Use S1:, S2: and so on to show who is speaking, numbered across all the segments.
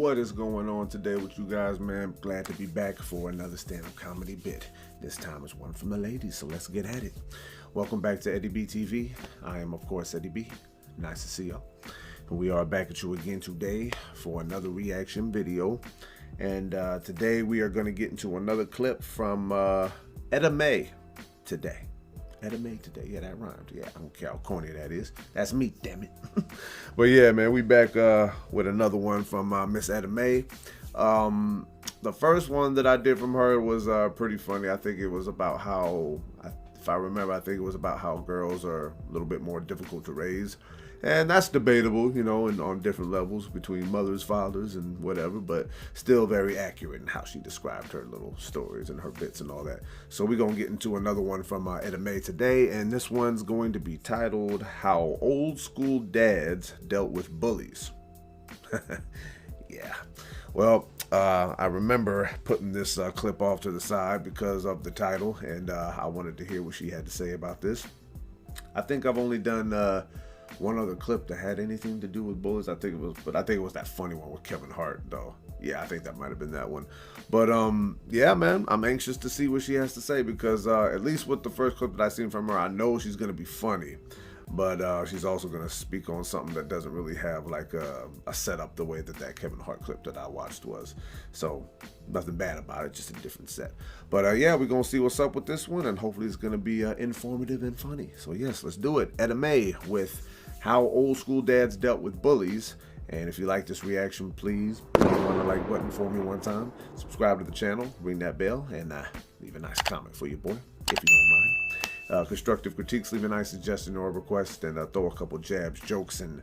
S1: What is going on today with you guys, man? Glad to be back for another stand-up comedy bit. This time it's one from the ladies, so let's get at it. Welcome back to Eddie B TV. I am, of course, Eddie B. Nice to see y'all. We are back at you again today for another reaction video. And today we are going to get into another clip from Etta May today. Etta May today. Yeah, that rhymed. Yeah, I don't care how corny that is. That's me, damn it. But yeah, man, we back with another one from Miss Etta May. The first one that I did from her was pretty funny. I think it was about how, if I remember, I think it was about how girls are a little bit more difficult to raise. And that's debatable, you know, and on different levels between mothers, fathers, and whatever, but still very accurate in how she described her little stories and her bits and all that. So we're going to get into another one from Eda May today, and this one's going to be titled, How Old School Dads Dealt with Bullies. Yeah. Well, I remember putting this clip off to the side because of the title, and I wanted to hear what she had to say about this. I think I've only done one other clip that had anything to do with bullies. I think it was that funny one with Kevin Hart, though. Yeah, I think that might have been that one. But yeah, man, I'm anxious to see what she has to say because at least with the first clip that I seen from her, I know she's gonna be funny, but she's also gonna speak on something that doesn't really have like a setup the way that Kevin Hart clip that I watched was. So nothing bad about it, just a different set. But yeah, we're gonna see what's up with this one, and hopefully it's gonna be informative and funny. So yes, let's do it. Eda May with How Old School Dads Dealt with Bullies. And if you like this reaction, please hit on the like button for me one time. Subscribe to the channel, ring that bell, and leave a nice comment for your boy, if you don't mind. Constructive critiques, leave a nice suggestion or a request, and throw a couple jabs, jokes, and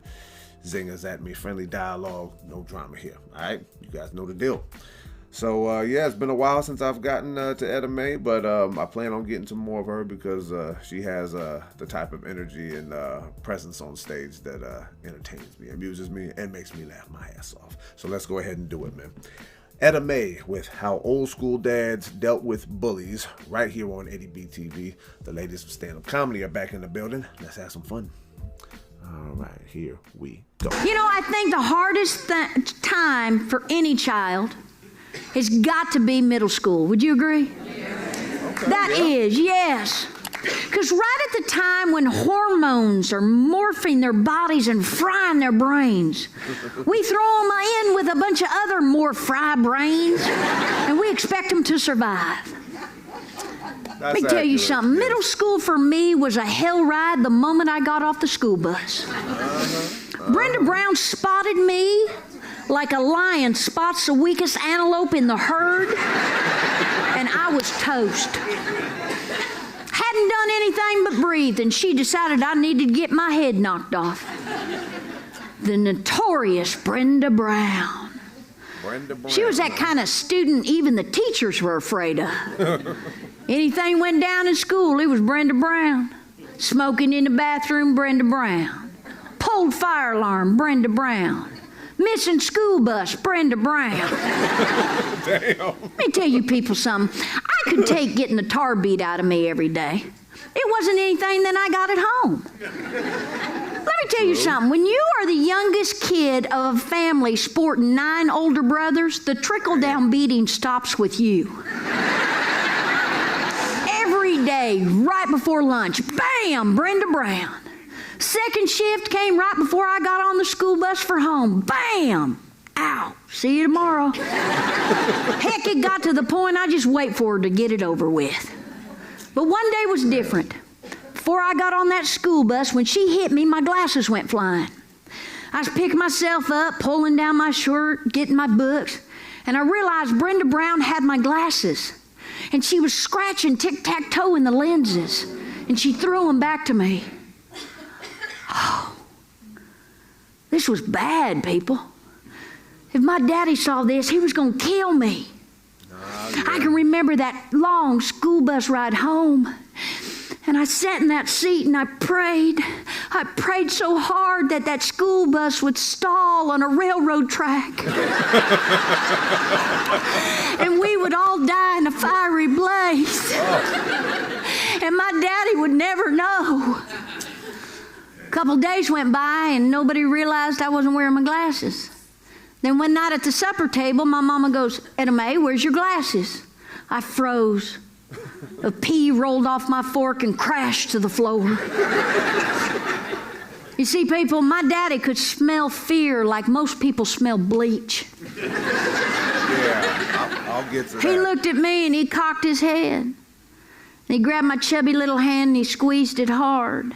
S1: zingers at me. Friendly dialogue, no drama here. All right, you guys know the deal. So yeah, it's been a while since I've gotten to Eda May, but I plan on getting to more of her because she has the type of energy and presence on stage that entertains me, amuses me, and makes me laugh my ass off. So let's go ahead and do it, man. Eda May with How Old School Dads Dealt with Bullies, right here on Eddie B TV. The ladies of stand-up comedy are back in the building. Let's have some fun. All right, here we go.
S2: You know, I think the hardest time for any child has got to be middle school. Would you agree?
S1: Okay,
S2: That is, yes. Because right at the time when hormones are morphing their bodies and frying their brains, we throw them in with a bunch of other more fry brains, and we expect them to survive. Let me tell you something. Middle school for me was a hell ride the moment I got off the school bus. Brenda Brown spotted me like a lion spots the weakest antelope in the herd, and I was toast. Hadn't done anything but breathe, and she decided I needed to get my head knocked off. The notorious Brenda Brown. She was that kind of student even the teachers were afraid of. Anything went down in school, it was Brenda Brown. Smoking in the bathroom, Brenda Brown. Pulled fire alarm, Brenda Brown. Missing school bus, Brenda Brown.
S1: Damn.
S2: Let me tell you people something. I could take getting the tar beat out of me every day. It wasn't anything that I got at home. Let me tell you something. When you are the youngest kid of a family sporting 9 older brothers, the trickle-down beating stops with you. Every day, right before lunch, bam, Brenda Brown. Second shift came right before I got on the school bus for home. Bam! Ow. See you tomorrow. Heck, it got to the point I just wait for her to get it over with. But one day was different. Before I got on that school bus, when she hit me, my glasses went flying. I was picking myself up, pulling down my shirt, getting my books, and I realized Brenda Brown had my glasses. And she was scratching tic-tac-toe in the lenses, and she threw them back to me. Oh, this was bad, people. If my daddy saw this, he was going to kill me. I can remember that long school bus ride home. And I sat in that seat and I prayed. I prayed so hard that that school bus would stall on a railroad track. And we would all die in a fiery blaze. And my daddy would never know. A couple days went by and nobody realized I wasn't wearing my glasses. Then one night at the supper table, my mama goes, Etta May, where's your glasses? I froze. A pea rolled off my fork and crashed to the floor. You see, people, my daddy could smell fear like most people smell bleach.
S1: Yeah, I'll get to that.
S2: He looked at me and he cocked his head. He grabbed my chubby little hand and he squeezed it hard.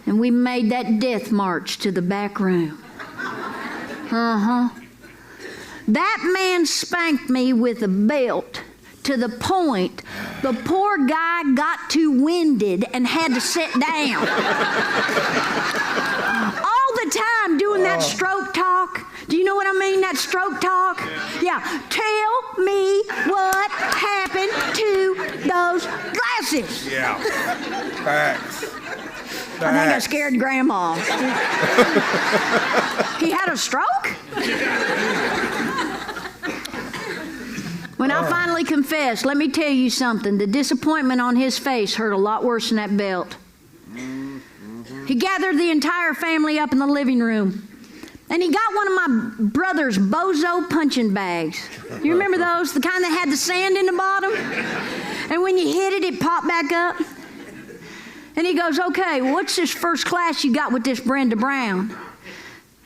S2: And we made that death march to the back room. That man spanked me with a belt to the point the poor guy got too winded and had to sit down. All the time doing that stroke talk. Do you know what I mean, that stroke talk? Yeah. Tell me what happened to those glasses.
S1: Yeah. Facts.
S2: I think I scared Grandma. He had a stroke? When I finally confessed, let me tell you something. The disappointment on his face hurt a lot worse than that belt. He gathered the entire family up in the living room. And he got one of my brother's bozo punching bags. You remember those? The kind that had the sand in the bottom? And when you hit it, it popped back up. And he goes, okay, what's this first class you got with this Brenda Brown?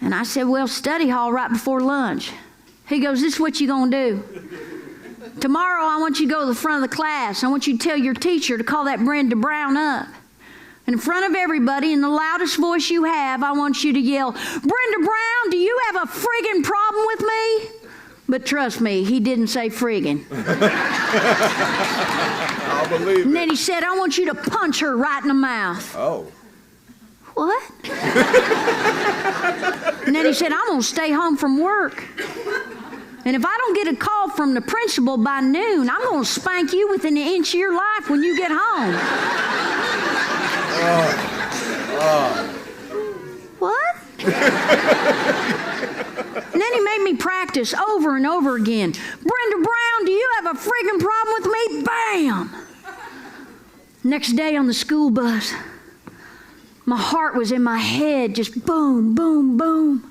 S2: And I said, well, study hall right before lunch. He goes, this is what you gonna do. Tomorrow I want you to go to the front of the class. I want you to tell your teacher to call that Brenda Brown up. And in front of everybody, in the loudest voice you have, I want you to yell, Brenda Brown, do you have a friggin' problem with me? But trust me, he didn't say friggin'.
S1: I'll believe it.
S2: And then he said, I want you to punch her right in the mouth.
S1: Oh.
S2: What? And then he said, I'm going to stay home from work. And if I don't get a call from the principal by noon, I'm going to spank you within an inch of your life when you get home. What? And then he made me practice over and over again. Brenda Brown, do you have a friggin' problem with me? Bam! Next day on the school bus, my heart was in my head, just boom, boom, boom.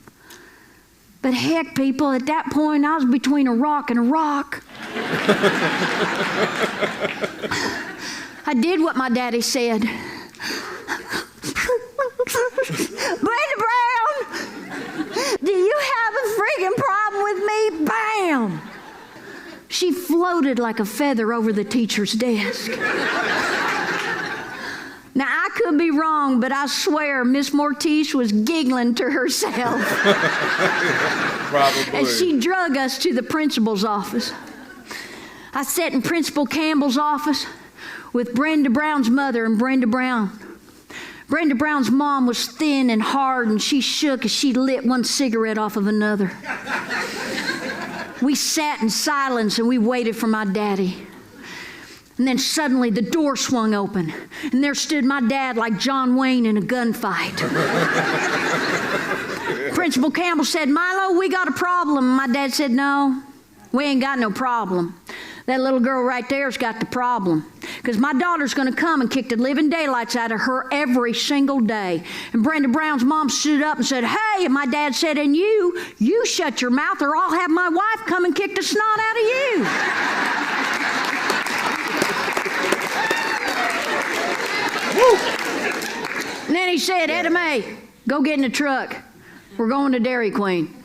S2: But heck, people, at that point, I was between a rock and a rock. I did what my daddy said. Brenda Brown, do you have a friggin' problem with me? Bam! She floated like a feather over the teacher's desk. Now, I could be wrong, but I swear Miss Mortice was giggling to herself.
S1: Probably.
S2: And she drug us to the principal's office. I sat in Principal Campbell's office with Brenda Brown's mother and Brenda Brown. Brenda Brown's mom was thin and hard, and she shook as she lit one cigarette off of another. We sat in silence, and we waited for my daddy. And then suddenly the door swung open, and there stood my dad like John Wayne in a gunfight. Principal Campbell said, Milo, we got a problem. My dad said, no, we ain't got no problem. That little girl right there's got the problem. Because my daughter's going to come and kick the living daylights out of her every single day. And Brenda Brown's mom stood up and said, hey, and my dad said, and you shut your mouth or I'll have my wife come and kick the snot out of you. And then he said, Eda May, go get in the truck. We're going to Dairy Queen.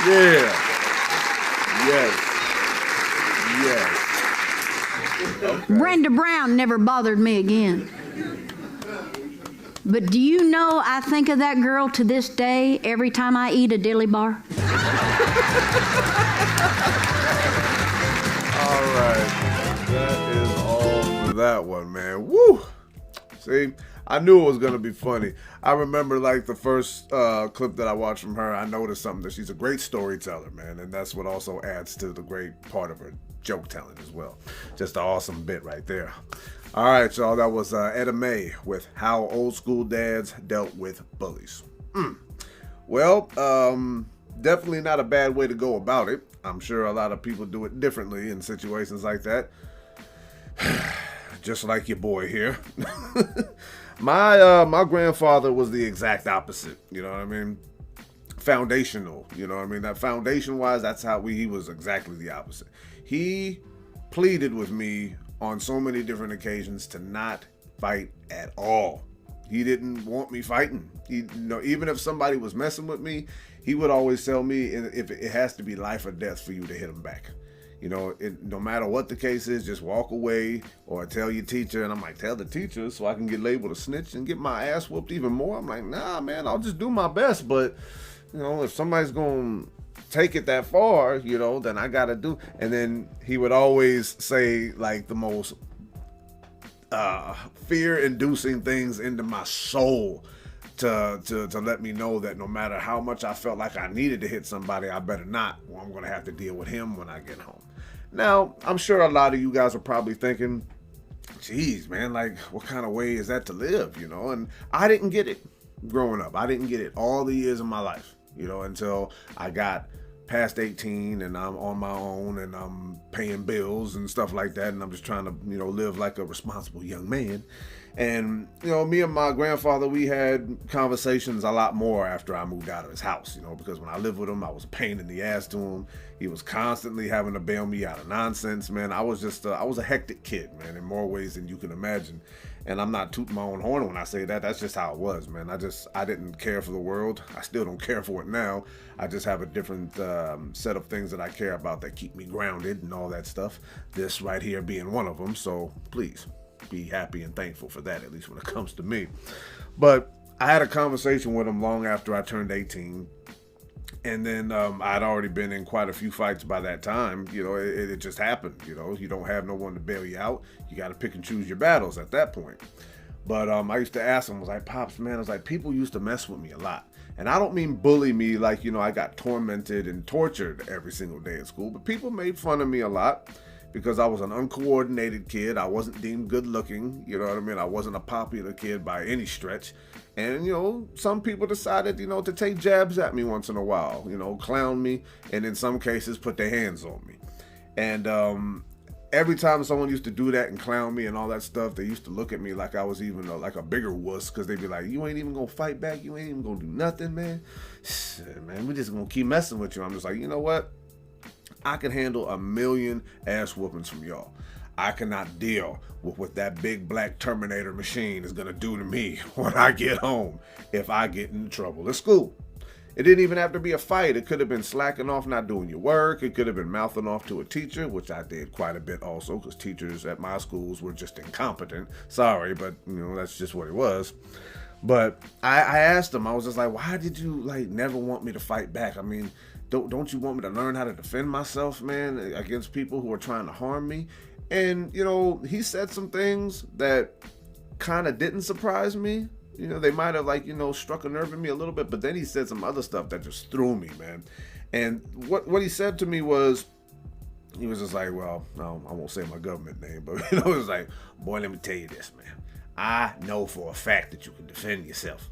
S1: Yeah. Yes. Okay.
S2: Brenda Brown never bothered me again. But do you know I think of that girl to this day every time I eat a dilly bar?
S1: All right. That is all for that one, man. Woo! See? I knew it was going to be funny. I remember like the first clip that I watched from her, I noticed something, that she's a great storyteller, man. And that's what also adds to the great part of her joke telling as well. Just an awesome bit right there. All right, y'all. That was Eda May with How Old School Dads Dealt with Bullies. Well, definitely not a bad way to go about it. I'm sure a lot of people do it differently in situations like that. Just like your boy here. My grandfather was the exact opposite. You know what I mean? Foundational. You know what I mean? That foundation wise, that's how he was exactly the opposite. He pleaded with me on so many different occasions to not fight at all. He didn't want me fighting. Even if somebody was messing with me, he would always tell me if it has to be life or death for you to hit him back. No matter what the case is, just walk away or tell your teacher. And I'm like, tell the teacher so I can get labeled a snitch and get my ass whooped even more. I'm like, nah, man, I'll just do my best. But, if somebody's going to take it that far, then I got to do. And then he would always say like the most fear-inducing things into my soul to let me know that no matter how much I felt like I needed to hit somebody, I better not, or I'm going to have to deal with him when I get home. Now, I'm sure a lot of you guys are probably thinking, geez, man, like, what kind of way is that to live, And I didn't get it growing up. I didn't get it all the years of my life, until I got past 18 and I'm on my own and I'm paying bills and stuff like that, and I'm just trying to live like a responsible young man. And me and my grandfather, we had conversations a lot more after I moved out of his house, because when I lived with him, I was a pain in the ass to him. He was constantly having to bail me out of nonsense, man. I was a hectic kid, man, in more ways than you can imagine. And I'm not tooting my own horn when I say that. That's just how it was, man. I didn't care for the world. I still don't care for it now. I just have a different set of things that I care about that keep me grounded and all that stuff. This right here being one of them. So please be happy and thankful for that, at least when it comes to me. But I had a conversation with him long after I turned 18. And then I'd already been in quite a few fights by that time. It just happened. You don't have no one to bail you out. You got to pick and choose your battles at that point. But I used to ask him, I was like, Pops, man, I was like, people used to mess with me a lot. And I don't mean bully me like, I got tormented and tortured every single day at school. But people made fun of me a lot because I was an uncoordinated kid. I wasn't deemed good looking. You know what I mean? I wasn't a popular kid by any stretch. And, some people decided, to take jabs at me once in a while, clown me, and in some cases put their hands on me. And every time someone used to do that and clown me and all that stuff, they used to look at me like I was even like a bigger wuss, because they'd be like, you ain't even going to fight back? You ain't even going to do nothing, man? Shit, man, we just going to keep messing with you. I'm just like, you know what? I can handle 1,000,000 ass whoopings from y'all. I cannot deal with what that big black Terminator machine is going to do to me when I get home if I get into trouble at school. It didn't even have to be a fight. It could have been slacking off, not doing your work. It could have been mouthing off to a teacher, which I did quite a bit also, because teachers at my schools were just incompetent. Sorry, but that's just what it was. But I asked him, I was just like, why did you never want me to fight back? I mean, don't you want me to learn how to defend myself, man, against people who are trying to harm me? And, he said some things that kind of didn't surprise me. They might have struck a nerve in me a little bit, but then he said some other stuff that just threw me, man. And what he said to me was, he was just like, well, no, I won't say my government name, but it was like, boy, let me tell you this, man. I know for a fact that you can defend yourself.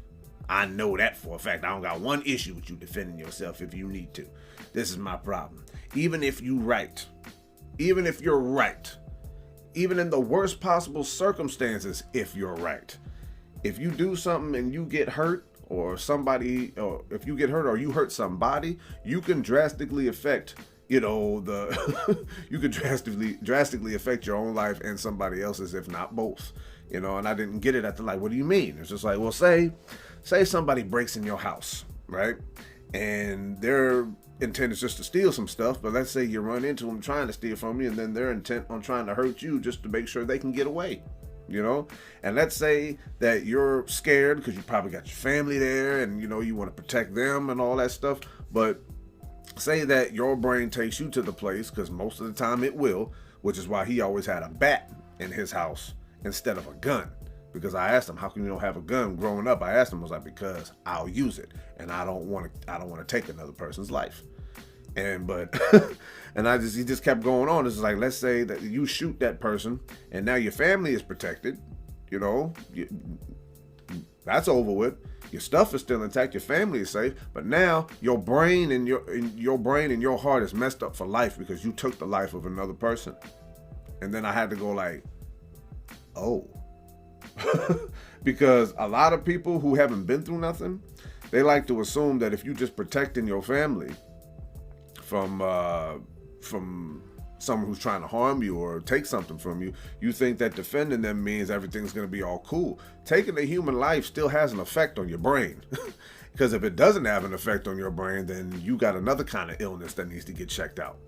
S1: I know that for a fact. I don't got one issue with you defending yourself if you need to. This is my problem. Even if you're right, even in the worst possible circumstances, if you're right, if you do something and you get hurt, or if you get hurt or you hurt somebody, you can drastically affect, you can drastically affect your own life and somebody else's, if not both. And I didn't get it at the what do you mean? It's just like, well, say somebody breaks in your house, right? And their intent is just to steal some stuff, but let's say you run into them trying to steal from you, and then they're intent on trying to hurt you just to make sure they can get away, And let's say that you're scared because you probably got your family there and, you want to protect them and all that stuff. But say that your brain takes you to the place, because most of the time it will, which is why he always had a bat in his house instead of a gun. Because I asked him, how come you don't have a gun? Growing up, I asked him, I was like, because I'll use it, and I don't want to take another person's life. And he just kept going on. It's like, let's say that you shoot that person, and now your family is protected. That's over with. Your stuff is still intact. Your family is safe, but now your brain and your heart is messed up for life because you took the life of another person. And then I had to go like, oh. Because a lot of people who haven't been through nothing, they like to assume that if you just protecting your family from someone who's trying to harm you or take something from you, you think that defending them means everything's going to be all cool. Taking a human life still has an effect on your brain. Because if it doesn't have an effect on your brain, then you got another kind of illness that needs to get checked out.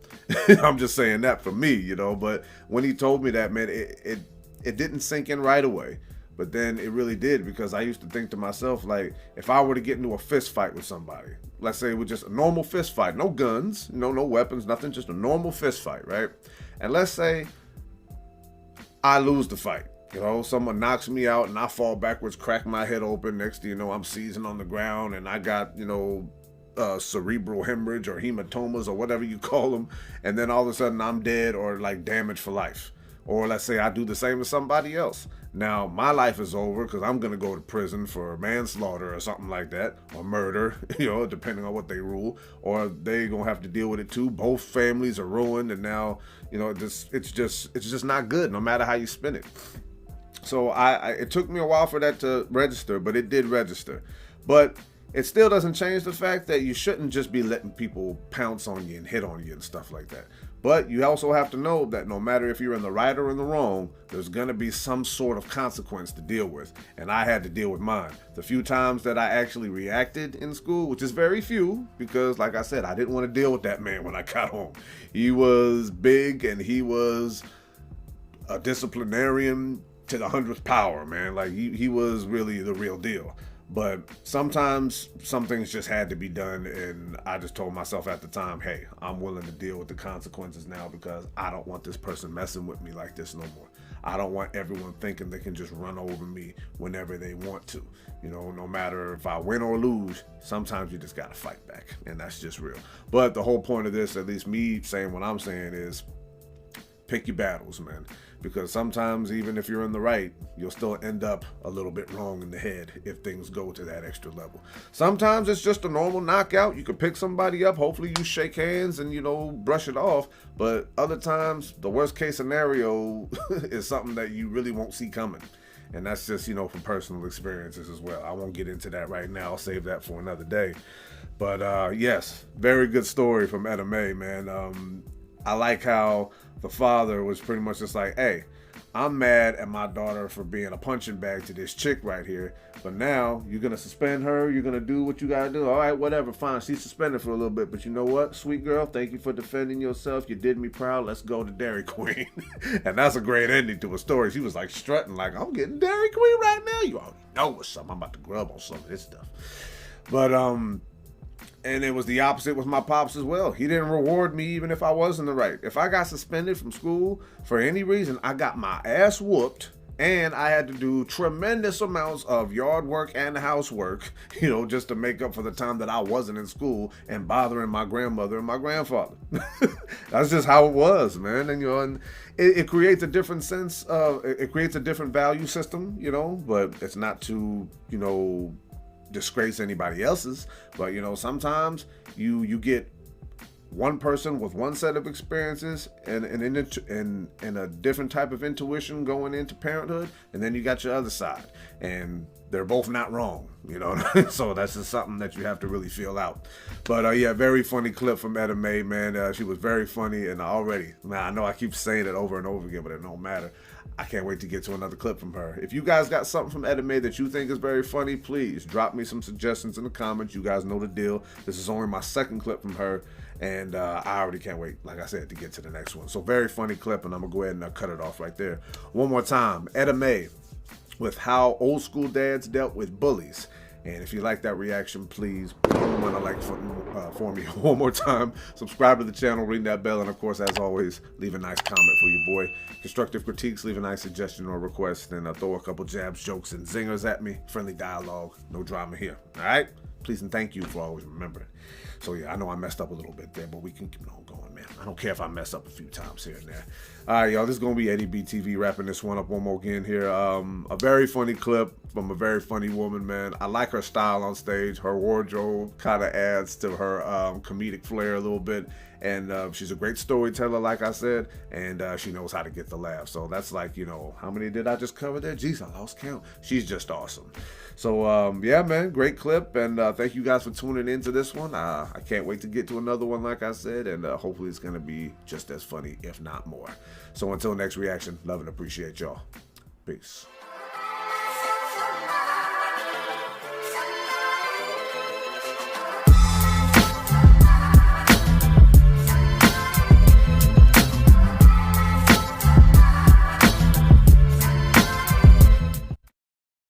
S1: I'm just saying that for me, you know. But when he told me that, man, it didn't sink in right away. But then it really did, because I used to think to myself, like, if I were to get into a fist fight with somebody, let's say it was just a normal fist fight, no guns, no weapons, nothing, just a normal fist fight, right? And let's say I lose the fight. You know, someone knocks me out and I fall backwards, crack my head open. Next thing you know, I'm seizing on the ground and I got, you know, cerebral hemorrhage or hematomas or whatever you call them. And then all of a sudden I'm dead or like damaged for life. Or let's say I do the same to somebody else. Now my life is over because I'm going to go to prison for manslaughter or something like that, or murder, you know, depending on what they rule, or they going to have to deal with it too. Both families are ruined, and now, you know, it's just not good no matter how you spin it. So it took me a while for that to register, but it did register. But it still doesn't change the fact that you shouldn't just be letting people pounce on you and hit on you and stuff like that. But you also have to know that no matter if you're in the right or in the wrong, there's going to be some sort of consequence to deal with. And I had to deal with mine. The few times that I actually reacted in school, which is very few, because like I said, I didn't want to deal with that man when I got home. He was big and he was a disciplinarian to the 100th power, man. Like he was really the real deal. But sometimes some things just had to be done, and I just told myself at the time, hey, I'm willing to deal with the consequences now, because I don't want this person messing with me like this no more. I don't want everyone thinking they can just run over me whenever they want to. You know, no matter if I win or lose, sometimes you just gotta fight back, and that's just real. But the whole point of this, at least me saying what I'm saying, is pick your battles, man. Because sometimes even if you're in the right, you'll still end up a little bit wrong in the head if things go to that extra level. Sometimes it's just a normal knockout. You could pick somebody up. Hopefully you shake hands and, you know, brush it off. But other times, the worst case scenario is something that you really won't see coming. And that's just, you know, from personal experiences as well. I won't get into that right now. I'll save that for another day. But yes, very good story from Etta May, man. I like how the father was pretty much just like, hey, I'm mad at my daughter for being a punching bag to this chick right here, but now you're going to suspend her, you're going to do what you got to do. All right, whatever, fine. She's suspended for a little bit, but you know what, sweet girl, thank you for defending yourself. You did me proud. Let's go to Dairy Queen. And that's a great ending to a story. She was like strutting like, I'm getting Dairy Queen right now. You already know what's something. I'm about to grub on some of this stuff. But, and it was the opposite with my pops as well. He didn't reward me even if I was in the right. If I got suspended from school for any reason, I got my ass whooped, and I had to do tremendous amounts of yard work and housework, you know, just to make up for the time that I wasn't in school and bothering my grandmother and my grandfather. That's just how it was, man. And, you know, and it creates a different sense of, it creates a different value system, you know, but it's not to, you know, disgrace anybody else's. But, you know, sometimes you get one person with one set of experiences and a different type of intuition going into parenthood, and then you got your other side, and they're both not wrong, you know. So that's just something that you have to really feel out. But yeah, very funny clip from Etta May, man. She was very funny, and I know I keep saying it over and over again, but it don't matter. I can't wait to get to another clip from her. If you guys got something from Etta May that you think is very funny, please drop me some suggestions in the comments. You guys know the deal. This is only my second clip from her, and I already can't wait, like I said, to get to the next one. So very funny clip, and I'm going to go ahead and cut it off right there. One more time, Etta May with how old school dads dealt with bullies. And if you like that reaction, please want to like for me one more time. Subscribe to the channel, ring that bell, and of course, as always, leave a nice comment for your boy. Constructive critiques, leave a nice suggestion or request, and throw a couple jabs, jokes, and zingers at me. Friendly dialogue, no drama here. All right? Please and thank you for always remembering. So yeah, I know I messed up a little bit there, but we can keep on going, man. I don't care if I mess up a few times here and there. All right, y'all, this is going to be Eddie B TV wrapping this one up one more again here. A very funny clip from a very funny woman, man. I like her style on stage. Her wardrobe kind of adds to her comedic flair a little bit. And she's a great storyteller, like I said, and she knows how to get the laugh. So that's like, how many did I just cover there? Jeez, I lost count. She's just awesome. So, yeah, man, great clip, and thank you guys for tuning into this one. I can't wait to get to another one, like I said, and hopefully it's going to be just as funny, if not more. So until next reaction, love and appreciate y'all. Peace.